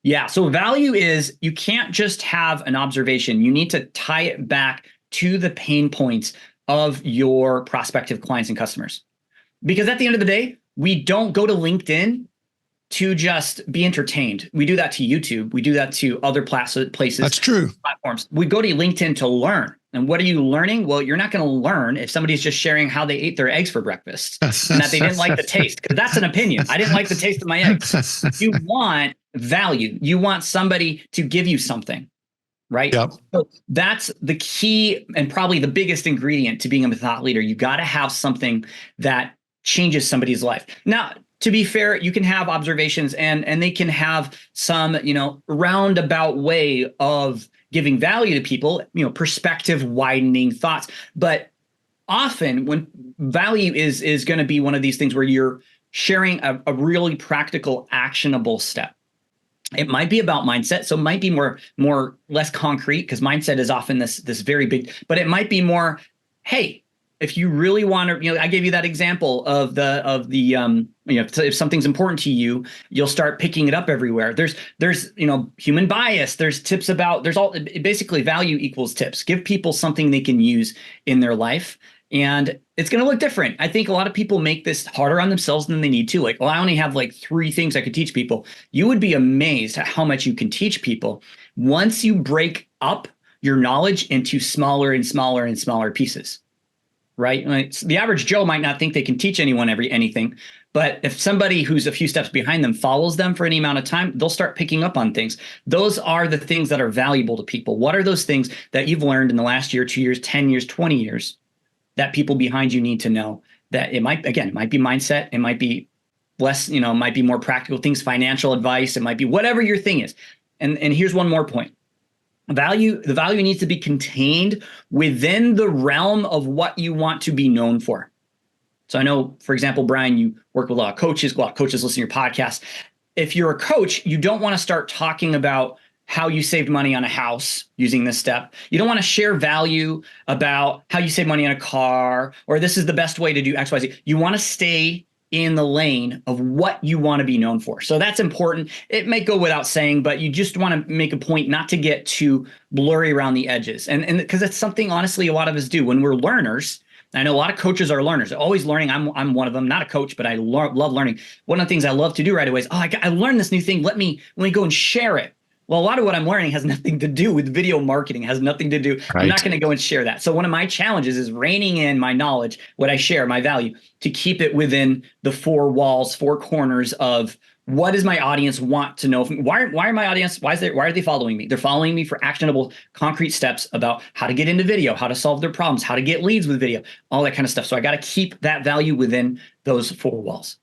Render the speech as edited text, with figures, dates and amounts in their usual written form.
Yeah. So value is, you can't just have an observation. You need to tie it back to the pain points of your prospective clients and customers. Because at the end of the day, we don't go to LinkedIn to just be entertained. We do that to YouTube. We do that to other places. That's true. Platforms. We go to LinkedIn to learn. And what are you learning? Well, you're not going to learn if somebody's just sharing how they ate their eggs for breakfast and that they didn't like the taste, because that's an opinion. I didn't like the taste of my eggs. You want value. You want somebody to give you something, right? Yep. So that's the key and probably the biggest ingredient to being a thought leader. You got to have something that changes somebody's life. Now, to be fair, you can have observations and they can have some, roundabout way of giving value to people, perspective widening thoughts. But often when value is going to be one of these things where you're sharing a really practical, actionable step. It might be about mindset. So it might be less concrete, because mindset is often this very big, but it might be more, hey, if you really want to, I gave you that example of if something's important to you, you'll start picking it up everywhere. There's human bias. There's tips about, basically value equals tips. Give people something they can use in their life. And it's going to look different. I think a lot of people make this harder on themselves than they need to. Like, well, I only have like 3 things I could teach people. You would be amazed at how much you can teach people once you break up your knowledge into smaller and smaller and smaller pieces. Right? Like, the average Joe might not think they can teach anyone anything, but if somebody who's a few steps behind them follows them for any amount of time, they'll start picking up on things. Those are the things that are valuable to people. What are those things that you've learned in the last year, 2 years, 10 years, 20 years that people behind you need to know? That it might be mindset, it might be less, it might be more practical things, financial advice, it might be whatever your thing is. And here's one more point. The value needs to be contained within the realm of what you want to be known for. So I know, for example, Brian, you work with a lot of coaches. A lot of coaches listen to your podcast. If you're a coach, you don't want to start talking about how you saved money on a house using this step. You don't want to share value about how you save money on a car, or this is the best way to do X, Y, Z. You want to stay in the lane of what you want to be known for. So that's important. It may go without saying, but you just want to make a point not to get too blurry around the edges. And because it's something, honestly, a lot of us do when we're learners. I know a lot of coaches are learners, always learning. I'm one of them, not a coach, but I love learning. One of the things I love to do right away is, I learned this new thing. Let me go and share it. Well, a lot of what I'm learning has nothing to do with video marketing, has nothing to do. Right. I'm not going to go and share that. So one of my challenges is reining in my knowledge, what I share, my value, to keep it within the 4 walls, 4 corners of what does my audience want to know. Why are my audience, why are they following me? They're following me for actionable, concrete steps about how to get into video, how to solve their problems, how to get leads with video, all that kind of stuff. So I got to keep that value within those 4 walls.